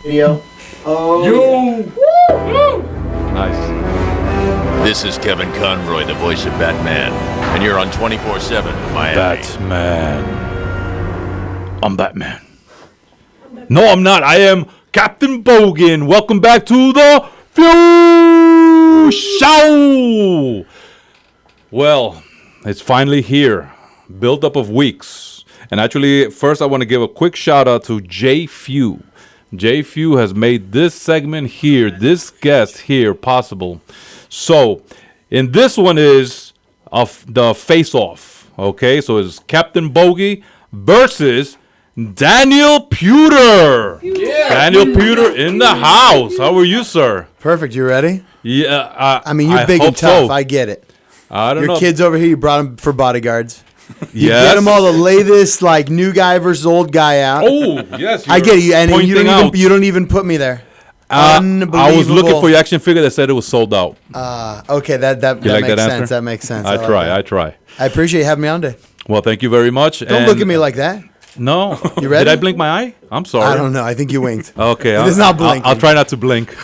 video. Oh, Yo! yeah. Nice. This is Kevin Conroy, the voice of Batman, and you're on 24/7 Miami. Batman. I'm Batman. No, I'm not. I am Captain Bogan. Welcome back to the F.E.W. Show. Well, it's finally here. Build up of weeks. And actually, first I want to give a quick shout out to F.E.W. F.E.W. has made this segment here, this guest here possible. So, in this one is of the face-off. Okay, so it's Captain Bogey versus Daniel PUDER. Yeah. Daniel PUDER in the house. How are you, sir? Perfect. You ready? Yeah. I mean, you're big hope and tough. so. I get it. I don't know. Your kids over here, you brought them for bodyguards. You Yes. get them all to lay this like new guy versus old guy out. Oh, yes. I get it. And you pointing out. don't even put me there. Unbelievable. I was looking for your action figure that said it was sold out. Okay, that You like makes that answer? sense. That makes sense. I like try. that. I try. I appreciate you having me on today. Well, thank you very much. Don't look at me like that. No. You ready? Did I blink my eye? I'm sorry. I don't know. I think you winked. Okay. It is not blinking. I'll try not to blink.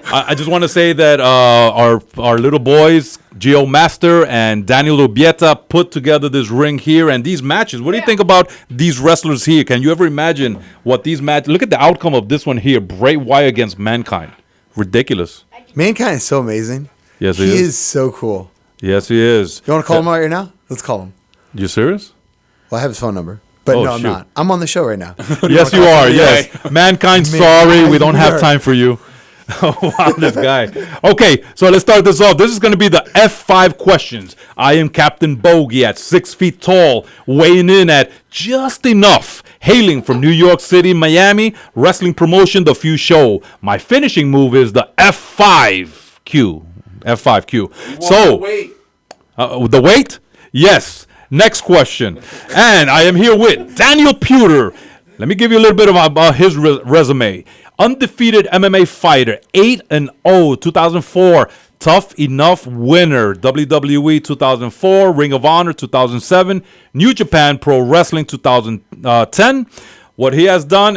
I just want to say that our little boys, Gio Master and Daniel Urbieta, put together this ring here and these matches. What do you think about these wrestlers here? Can you ever imagine what these matches? Look at the outcome of this one here: Bray Wyatt against Mankind. Ridiculous. Mankind is so amazing. Yes, He is so cool. Yes, he is. You want to call him right now? Let's call him. You serious? Well, I have his phone number. But Oh, no, I'm shoot. not. I'm on the show right now. Yes, you are. Yes. Mankind, sorry, we don't have Mankind. time for you. Oh, wow, this guy. Okay, so let's start this off. This is going to be the F5 questions. I am Captain Bogey at 6 feet tall, weighing in at just enough. Hailing from New York City, Miami, wrestling promotion, The Few Show. My finishing move is the F5Q. F5Q. So, the weight? Yes. Next question. And I am here with Daniel PUDER. Let me give you a little bit about his resume. Undefeated MMA fighter, 8-0, 2004. Tough Enough winner, WWE 2004, Ring of Honor 2007, New Japan Pro Wrestling 2010. What he has done,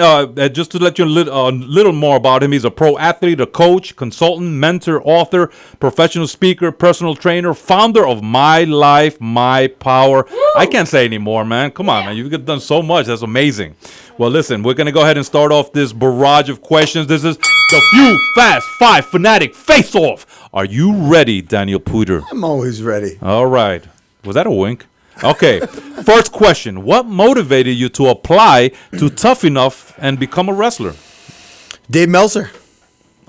just to let you a little more about him, he's a pro athlete, a coach, consultant, mentor, author, professional speaker, personal trainer, founder of My Life, My Power. Woo! I can't say anymore, man. Come on, man. You've done so much. That's amazing. Well, listen, we're going to go ahead and start off this barrage of questions. This is the Few Fast Five Fanatic Face-Off. Are you ready, Daniel PUDER? I'm always ready. All right. Was that a wink? Okay. First question. What motivated you to apply to Tough Enough and become a wrestler? Dave Meltzer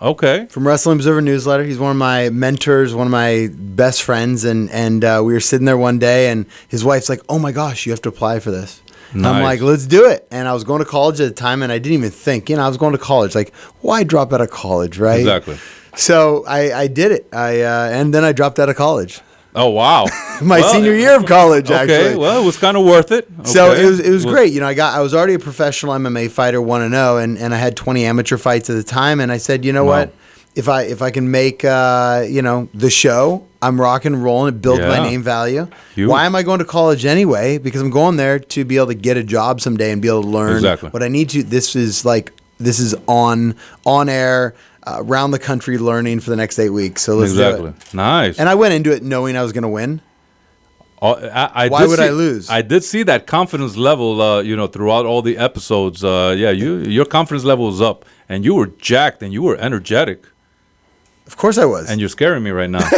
Okay. from Wrestling Observer Newsletter. He's one of my mentors, one of my best friends. And we were sitting there one day, and his wife's like, oh, my gosh, you have to apply for this. And I'm Nice. like, let's do it. And I was going to college at the time, and I didn't even think. I was going to college. Like, why drop out of college, right? Exactly. So I did it. And then I dropped out of college. Oh, wow. My senior year of college, Okay. actually. Well, it was kind of worth it. So Okay. it was great. I was already a professional MMA fighter, 1-0, and I had 20 amateur fights at the time. And I said, you know Wow. what? If I can make the show, I'm rocking and rolling. It builds my Yeah. name value. Huge. Why am I going to college anyway? Because I'm going there to be able to get a job someday and be able to learn Exactly. what I need to. This is on air. Around the country learning for the next 8 weeks. So let's do Exactly. it. Nice. And I went into it knowing I was going to win. I Why did would see- I lose? I did see that confidence level, throughout all the episodes. Your confidence level was up, and you were jacked, and you were energetic, Of course I was. and you're scaring me right now.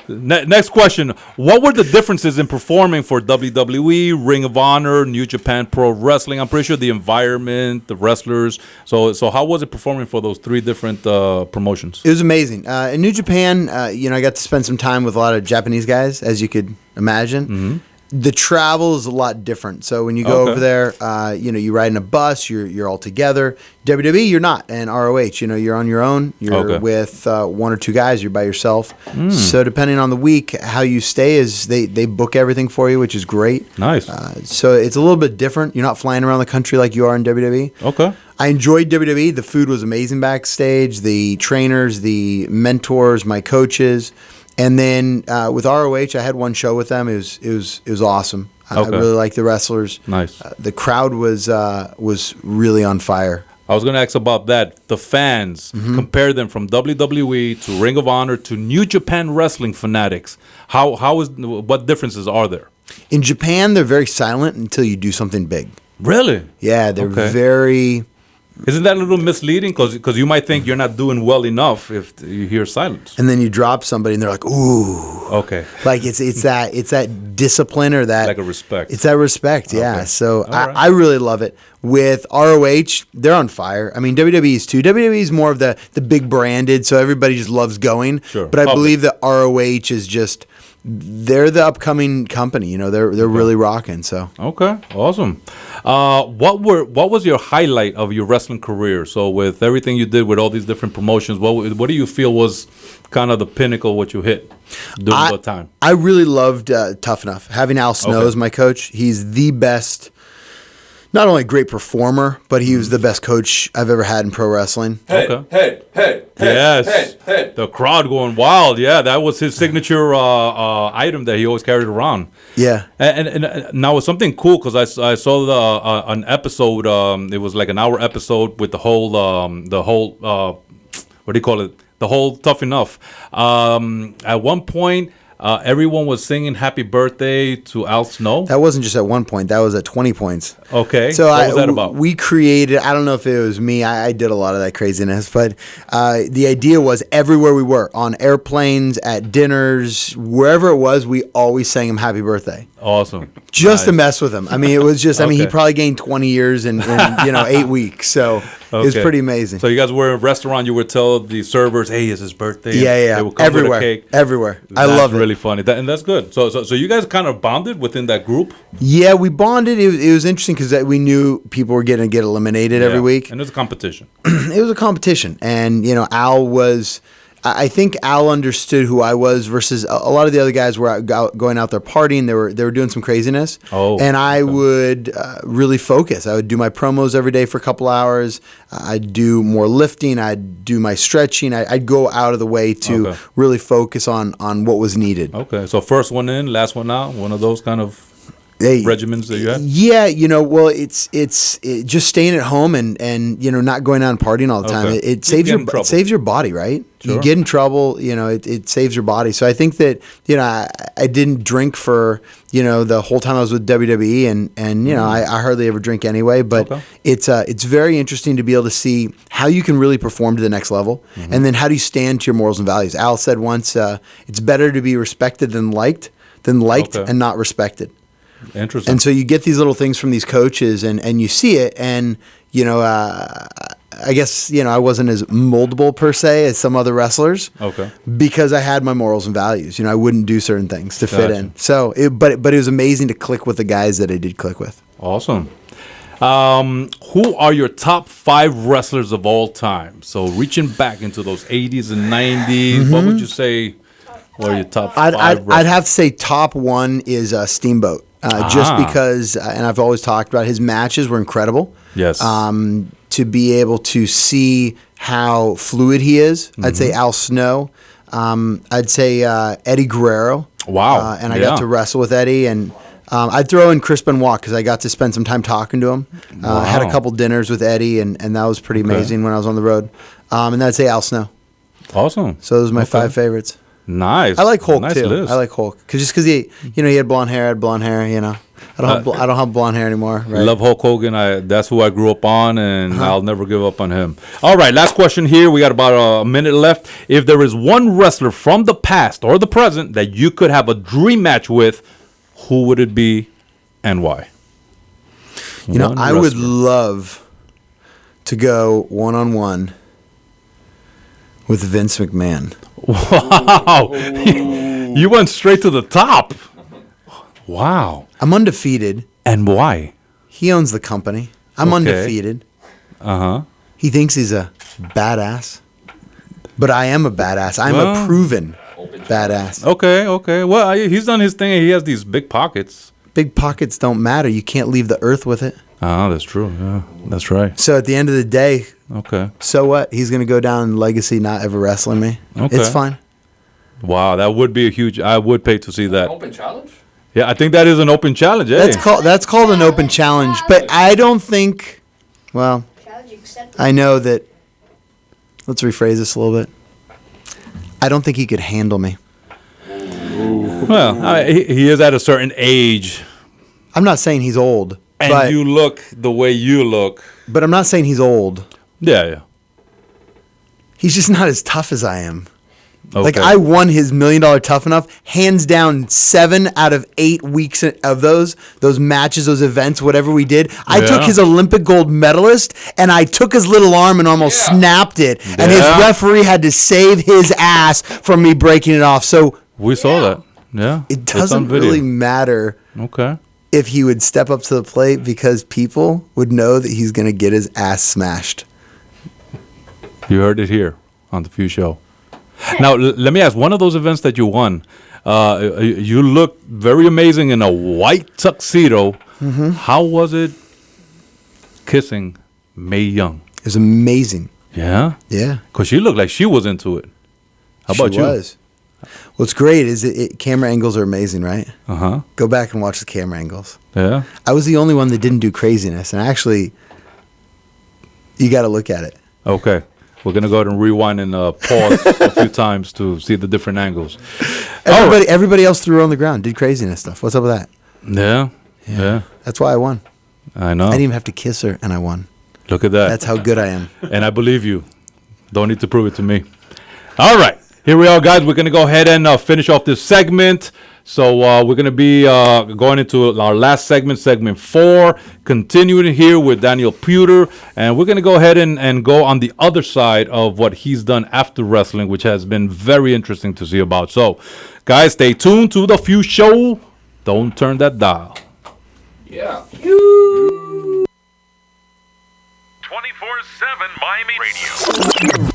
Next question: what were the differences in performing for WWE, Ring of Honor, New Japan Pro Wrestling? I'm pretty sure the environment, the wrestlers. So how was it performing for those three different promotions? It was amazing. In New Japan, I got to spend some time with a lot of Japanese guys, as you could imagine. Mm-hmm. The travel is a lot different. So when you go Okay. over there, you ride in a bus, you're all together. WWE, you're not. And ROH, you're on your own. You're Okay. with one or two guys. You're by yourself. So depending on the week, how you stay is they book everything for you, which is great. Nice. So it's a little bit different. You're not flying around the country like you are in WWE. Okay. I enjoyed WWE. The food was amazing backstage. The trainers, the mentors, my coaches, and then with ROH, I had one show with them. It was awesome. I Okay. really liked the wrestlers. Nice. The crowd was really on fire. I was going to ask about that. The fans, compare them from WWE to Ring of Honor to New Japan Wrestling fanatics. What differences are there? In Japan, they're very silent until you do something big. Really? Yeah, they're Okay. very... Isn't that a little misleading? Because you might think you're not doing well enough if you hear silence. And then you drop somebody and they're like, ooh. Okay. Like it's that discipline or that... Like a respect. It's that respect, yeah. Okay. So All right. I really love it. With ROH, they're on fire. I mean, WWE's too. WWE's more of the big branded, so everybody just loves going. Sure. But I Public. believe that ROH is just... They're the upcoming company. You know, they're really rocking, so... Okay, awesome. What was your highlight of your wrestling career? So with everything you did with all these different promotions, what do you feel was kind of the pinnacle what you hit during that time? I really loved Tough Enough. Having Al Snow Okay. as my coach, he's the best, not only a great performer, but he was the best coach I've ever had in pro wrestling. Hey, Okay. hey, hey, hey, Yes, hey, hey. the crowd going wild. Yeah, that was his signature item that he always carried around. Yeah. And now it's something cool because I saw an episode. It was like an hour episode with the whole what do you call it? The whole Tough Enough. At one point, everyone was singing "Happy Birthday" to Al Snow. That wasn't just at one point. That was at 20 points. Okay, So what was that about? We created, I don't know if it was me, I did a lot of that craziness, but the idea was everywhere we were, on airplanes, at dinners, wherever it was, we always sang him Happy Birthday. Awesome. Just to Nice. mess with him. I mean, it was just, I mean, he Okay. probably gained 20 years in 8 weeks. So it was Okay. pretty amazing. So you guys were in a restaurant. You would tell the servers, "Hey, it's his birthday." Yeah. They would come Everywhere. with a cake. Everywhere. I That's love it. really funny, and that's good. So you guys kind of bonded within that group. Yeah, we bonded. It was interesting because we knew people were going to get eliminated every Yeah. week. and there's a competition. It was a competition, and Al was. I think Al understood who I was versus a lot of the other guys were going out there partying. They were doing some craziness, and I would really focus. I would do my promos every day for a couple hours. I'd do more lifting. I'd do my stretching. I'd go out of the way to Okay. really focus on what was needed. Okay, so first one in, last one out. One of those kind of Hey, regimens that you had. Yeah, well, it's just staying at home and not going out and partying all the time. Okay. It saves get in trouble. it saves your body, right? Sure. You get in trouble, it saves your body. So I think that I didn't drink for the whole time I was with WWE, and I hardly ever drink anyway. But Okay. it's very interesting to be able to see how you can really perform to the next level, and then how do you stand to your morals and values. Al said once, it's better to be respected than liked Okay. and not respected. Interesting. And so you get these little things from these coaches, and you see it, and I guess I wasn't as moldable per se as some other wrestlers. Okay. Because I had my morals and values. I wouldn't do certain things to fit Gotcha. in. So, but it was amazing to click with the guys that I did click with. Awesome. Who are your top 5 wrestlers of all time? So reaching back into those 80s and 90s, what would you say were your top 5 I'd wrestlers? have to say top one is Steamboat. Just because, and I've always talked about his matches were incredible. Yes. To be able to see how fluid he is, I'd say Al Snow. I'd say Eddie Guerrero. Wow. And I got to wrestle with Eddie, and I'd throw in Chris Benoit because I got to spend some time talking to him. I had a Wow. couple dinners with Eddie, and that was pretty amazing when I was on the road. And I'd say Al Snow. Awesome. So those are my Okay. 5 favorites. Nice. I like Hulk Nice too. list. I like Hulk because he had blonde hair. I had blonde hair. I don't have blonde hair anymore. Right? I love Hulk Hogan. That's who I grew up on, and I'll never give up on him. All right, last question here. We got about a minute left. If there is one wrestler from the past or the present that you could have a dream match with, who would it be and why? One I would wrestler. love to go one-on-one with Vince McMahon. Wow. You went straight to the top. Wow. I'm undefeated. And why? He owns the company. I'm Okay. undefeated. Uh-huh. He thinks he's a badass. But I am a badass. I'm Well- a proven badass. Okay. Well, he's done his thing, and he has these big pockets. Big pockets don't matter. You can't leave the earth with it. Oh, that's true. Yeah, that's right. So at the end of the day, Okay. so what? He's going to go down in legacy not ever wrestling me. Okay. It's fine. Wow, that would be a huge. I would pay to see that. Open challenge? Yeah, I think that is an open challenge. Eh? That's called an open challenge, but I don't think. Well, Challenge accepted. I know that. Let's rephrase this a little bit. I don't think he could handle me. Well, he is at a certain age. I'm not saying he's old. And but, you look the way you look. But I'm not saying he's old. Yeah. He's just not as tough as I am. Okay. Like, I won his $1 Million Tough Enough, hands down 7 out of 8 weeks of those matches, those events, whatever we did. I took his Olympic gold medalist, and I took his little arm and almost snapped it. Yeah. And his referee had to save his ass from me breaking it off. So we saw that. Yeah. It doesn't really matter if he would step up to the plate, because people would know that he's going to get his ass smashed. You heard it here on the Few Show. Now, let me ask, one of those events that you won, you looked very amazing in a white tuxedo. Mm-hmm. How was it kissing Mae Young? It was amazing. Yeah? Yeah. Because she looked like she was into it. How about you? She was. What's great is camera angles are amazing, right? Uh-huh. Go back and watch the camera angles. Yeah. I was the only one that didn't do craziness. And actually, you got to look at it. Okay. We're going to go ahead and rewind and pause a few times to see the different angles. Everybody else threw her on the ground, did craziness stuff. What's up with that? Yeah. That's why I won. I know. I didn't even have to kiss her, and I won. Look at that. That's how good I am. And I believe you. Don't need to prove it to me. All right. Here we are, guys. We're going to go ahead and finish off this segment. So we're going to be going into our last segment, segment 4, continuing here with Daniel PUDER. And we're going to go ahead and go on the other side of what he's done after wrestling, which has been very interesting to see about. So, guys, stay tuned to the Few Show. Don't turn that dial. Yeah. 24/7 Miami Radio.